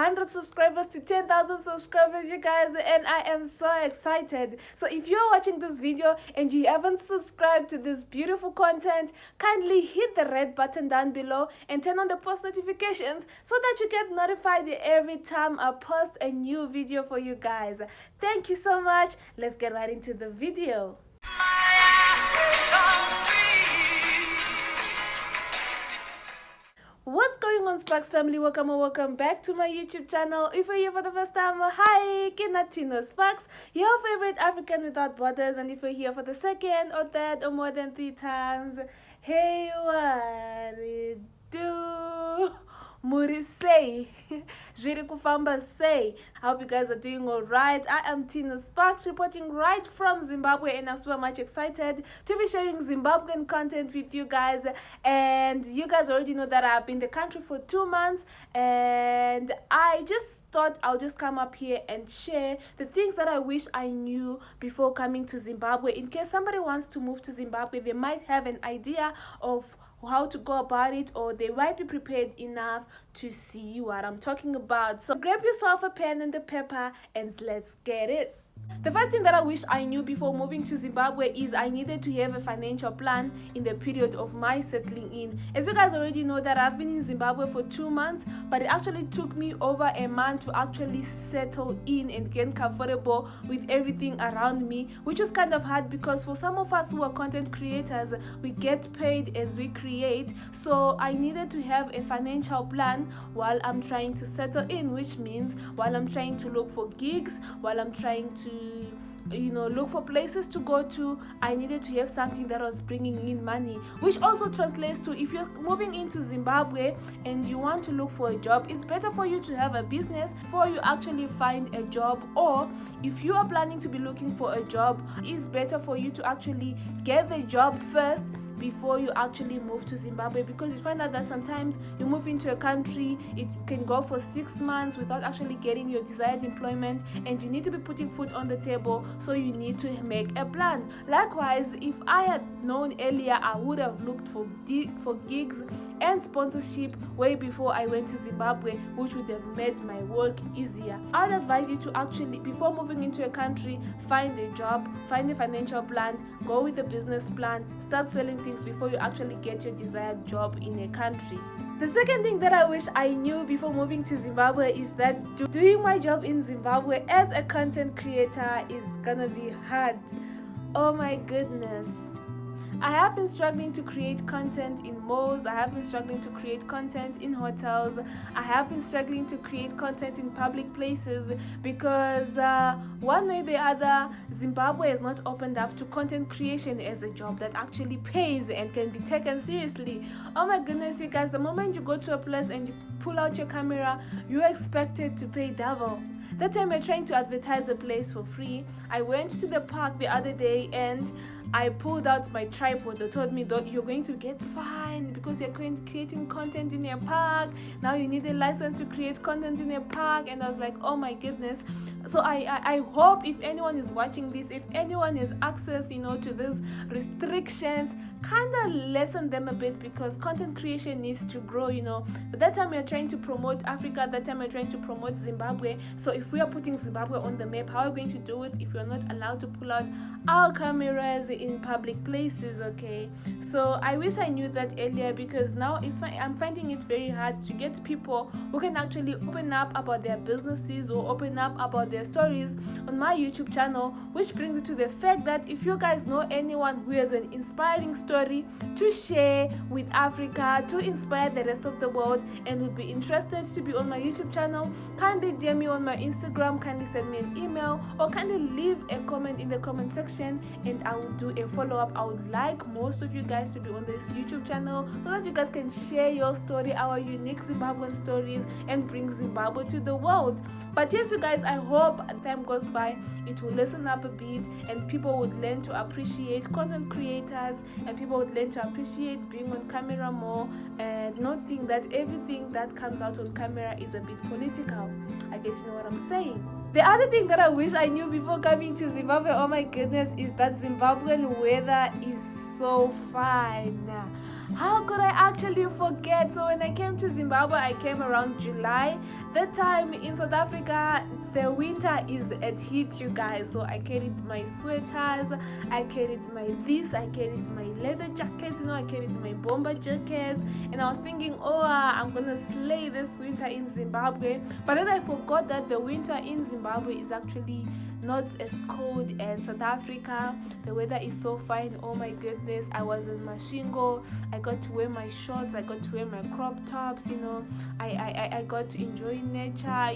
100 subscribers to 10,000 subscribers, you guys, and I am so excited. So if you're watching this video and you haven't subscribed to this beautiful content, kindly hit the red button down below and turn on the post notifications so that you get notified every time I post a new video for you guys. Thank you so much. Let's get right into the video. What's going on, Sparks family? Welcome back to my YouTube channel. If you're here for the first time, hi, Kina tinosparks, your favorite African without borders. And if you're here for the second or third or more than 3 times, hey, what it do? Muri say, Jiri Kufamba say. I hope you guys are doing all right. I am tinosparks reporting right from Zimbabwe, and I'm super much excited to be sharing Zimbabwean content with you guys. And you guys already know that I've been in the country for 2 months, and I just thought I'll just come up here and share the things that I wish I knew before coming to Zimbabwe. In case somebody wants to move to Zimbabwe, they might have an idea of how to go about it, or they might be prepared enough to see what I'm talking about. So grab yourself a pen and a paper and let's get it. The first thing that I wish I knew before moving to Zimbabwe is I needed to have a financial plan in the period of my settling in. As you guys already know that I've been in Zimbabwe for 2 months, but it actually took me over a month to actually settle in and get comfortable with everything around me, which was kind of hard because for some of us who are content creators, we get paid as we create. So I needed to have a financial plan while I'm trying to settle in, which means while I'm trying to look for gigs, while I'm trying to look for places to go to, I needed to have something that was bringing in money, which also translates to if you're moving into Zimbabwe and you want to look for a job, it's better for you to have a business before you actually find a job. Or if you are planning to be looking for a job, it's better for you to actually get the job first before you actually move to Zimbabwe, because you find out that sometimes you move into a country, it can go for 6 months without actually getting your desired employment, and you need to be putting food on the table, so you need to make a plan. Likewise, if I had known earlier, I would have looked for gigs and sponsorship way before I went to Zimbabwe, which would have made my work easier. I'd advise you to actually, before moving into a country, find a job, find a financial plan, go with a business plan, start selling things before you actually get your desired job in a country. The second thing that I wish I knew before moving to Zimbabwe is that doing my job in Zimbabwe as a content creator is gonna be hard. Oh my goodness. I have been struggling to create content in malls. I have been struggling to create content in hotels. I have been struggling to create content in public places because one way or the other, Zimbabwe has not opened up to content creation as a job that actually pays and can be taken seriously. Oh my goodness, you guys, the moment you go to a place and you pull out your camera, you're expected to pay double. That time we're trying to advertise a place for free. I went to the park the other day and I pulled out my tripod. They told me that you're going to get fined because you're creating content in a park. Now you need a license to create content in a park. And I was like, oh my goodness. So I hope if anyone is watching this, if anyone has access, to these restrictions, kind of lessen them a bit, because content creation needs to grow, But that time we're trying to promote Africa, that time we're trying to promote Zimbabwe. So if we are putting Zimbabwe on the map, how are we going to do it if we're not allowed to pull out our cameras in public places? Okay, so I wish I knew that earlier, because now I'm finding it very hard to get people who can actually open up about their businesses or open up about their stories on my YouTube channel, which brings me to the fact that if you guys know anyone who has an inspiring story to share with Africa, to inspire the rest of the world, and would be interested to be on my YouTube channel, kindly DM me on my Instagram, kindly send me an email, or kindly leave a comment in the comment section and I will do a follow-up. I would like most of you guys to be on this YouTube channel so that you guys can share your story, our unique Zimbabwean stories, and bring Zimbabwe to the world. But yes, you guys, I hope as time goes by, it will listen up a bit and people would learn to appreciate content creators, and people would learn to appreciate being on camera more, and not think that everything that comes out on camera is a bit political. I guess you know what I'm saying. The other thing that I wish I knew before coming to Zimbabwe, oh my goodness, is that Zimbabwean weather is so fine. How could I actually forget? So when I came to Zimbabwe, I came around July, That time in South Africa, the winter is at heat, you guys. So I carried my sweaters, I carried my this, I carried my leather jackets, I carried my bomber jackets, and I was thinking, oh, I'm gonna slay this winter in Zimbabwe. But then I forgot that the winter in Zimbabwe is actually not as cold as South Africa. The weather is so fine. Oh my goodness, I was in Mashingo. I got to wear my shorts, I got to wear my crop tops, I got to enjoy nature,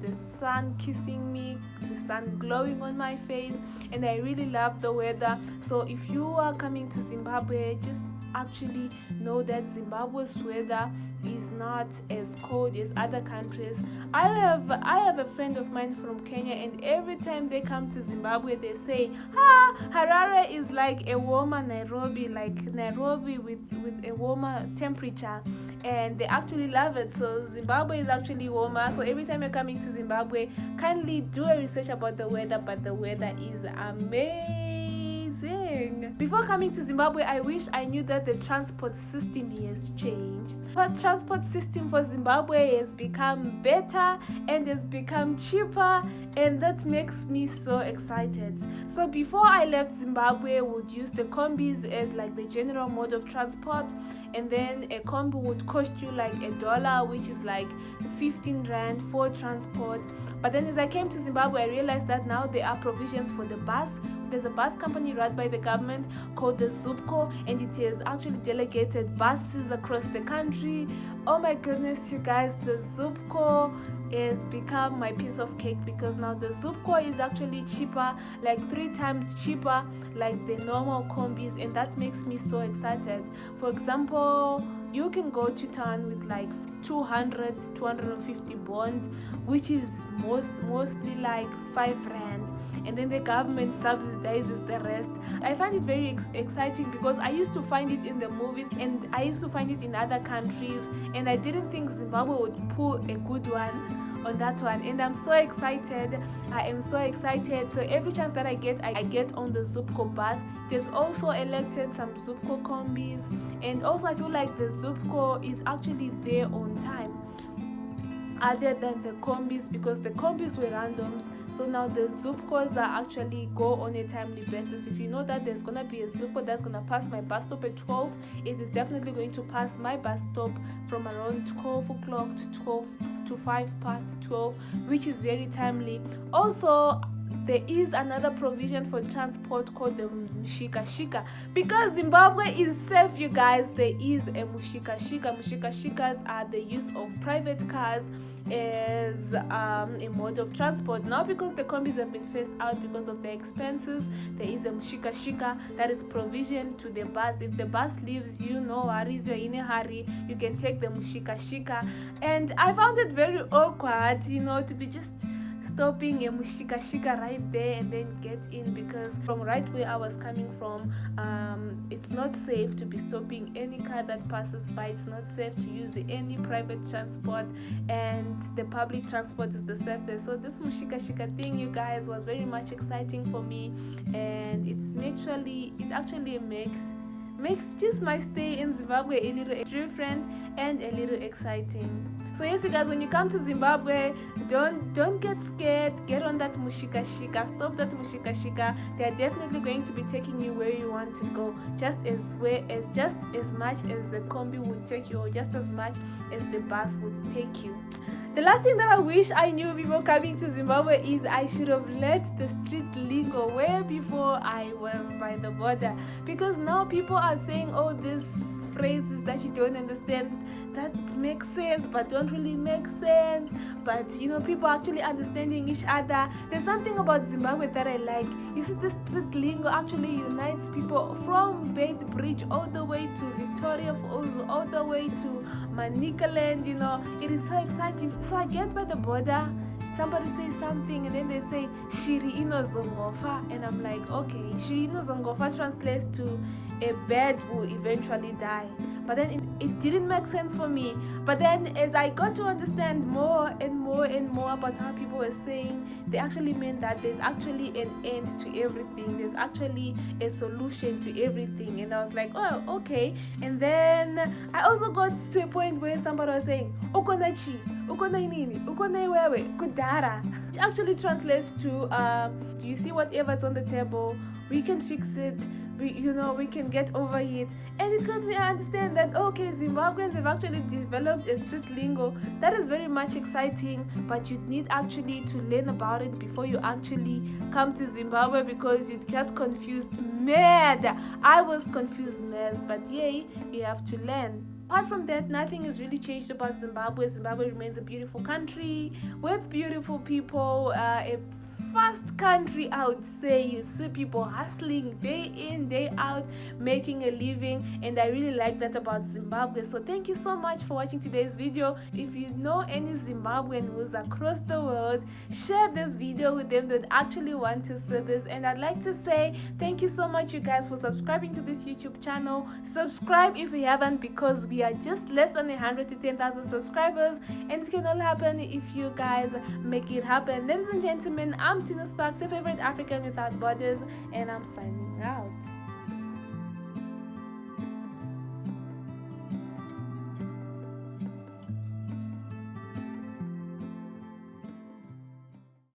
the sun kissing me, the sun glowing on my face, and I really love the weather. So if you are coming to Zimbabwe, just actually know that Zimbabwe's weather is not as cold as other countries. I have a friend of mine from Kenya, and every time they come to Zimbabwe they say, Harare is like a warmer Nairobi, like Nairobi with a warmer temperature, and they actually love it. So Zimbabwe is actually warmer. So every time you're coming to Zimbabwe, kindly do a research about the weather, but the weather is amazing. Before coming to Zimbabwe, I wish I knew that the transport system here has changed. But transport system for Zimbabwe has become better and has become cheaper, and that makes me so excited. So before I left Zimbabwe, I would use the combis as like the general mode of transport, and then a combi would cost you like $1, which is like 15 rand for transport. But then as I came to Zimbabwe, I realized that now there are provisions for the bus. There's a bus company run by the government called the ZUPCO, and it has actually delegated buses across the country. Oh my goodness, you guys, the ZUPCO has become my piece of cake, because now the ZUPCO is actually cheaper, like 3 times cheaper like the normal combis, and that makes me so excited. For example, you can go to town with like 250 bond, which is mostly like 5 rand, and then the government subsidizes the rest. I find it very exciting, because I used to find it in the movies and I used to find it in other countries, and I didn't think Zimbabwe would pull a good one on that one, and I'm so excited. I am so excited. So every chance that I get on the ZUPCO bus. There's also elected some ZUPCO combis, and also I feel like the ZUPCO is actually there on time, other than the combis, because the combis were randoms. So now the ZUPCOs are actually go on a timely basis. If you know that there's gonna be a ZUPCO that's gonna pass my bus stop at 12, it is definitely going to pass my bus stop from around 12 o'clock to 5 past 12, which is very timely. Also, there is another provision for transport called the Mushika Shuca, because Zimbabwe is safe, you guys. There is a Mushika Shuca. Mushika Shucas are the use of private cars as a mode of transport. Now, because the combis have been phased out because of the expenses, there is a Mushika Shuca that is provision to the bus. If the bus leaves you, no worries, you're in a hurry, you can take the Mushika Shuca. And I found it very awkward, to be just stopping a Mushika Shuca right there and then get in, because from right where I was coming from, it's not safe to be stopping any car that passes by. It's not safe to use any private transport, and the public transport is the safest. So this Mushika Shuca thing, you guys, was very much exciting for me, and it actually makes just my stay in Zimbabwe a little different and a little exciting. So yes, you guys, when you come to Zimbabwe, don't get scared. Get on that Mushika Shuca. Stop that Mushika Shuca. They are definitely going to be taking you where you want to go, just as much as the combi would take you, or just as much as the bus would take you. The last thing that I wish I knew before coming to Zimbabwe is I should have learned the street lingo way before I went by the border, because now people are saying all these phrases that you don't understand, that make sense but don't really make sense, but people are actually understanding each other. There's something about Zimbabwe that I like. You see, the street lingo actually unites people from Beit Bridge all the way to Victoria Falls, all the way to Manicaland. It is so exciting. So I get by the border, somebody says something, and then they say Shiri inozongofa, and I'm like, okay, Shiri inozongofa translates to a bird will eventually die. But then it didn't make sense for me. But then as I got to understand more and more and more about how people were saying, they actually meant that there's actually an end to everything. There's actually a solution to everything. And I was like, oh, okay. And then I also got to a point where somebody was saying, Okonachi, ukona inini, ukona iwewe, kudara. It actually translates to do you see whatever's on the table? We can fix it. We can get over it. And it got me understand that okay, Zimbabweans have actually developed a street lingo that is very much exciting, but you need actually to learn about it before you actually come to Zimbabwe, because you'd get confused mad. I was confused mad, but yay, you have to learn. Apart from that, nothing has really changed about Zimbabwe. Zimbabwe remains a beautiful country with beautiful people, a fast country, I would say. You see people hustling day in, day out, making a living, and I really like that about Zimbabwe. So thank you so much for watching today's video. If you know any Zimbabwean who's across the world, share this video with them that actually want to see this. And I'd like to say thank you so much, you guys, for subscribing to this YouTube channel. Subscribe if you haven't, because we are just less than 100 to 10,000 subscribers, and it can all happen if you guys make it happen. Ladies and gentlemen, I'm tinosparks, your favorite African without borders, and I'm signing out.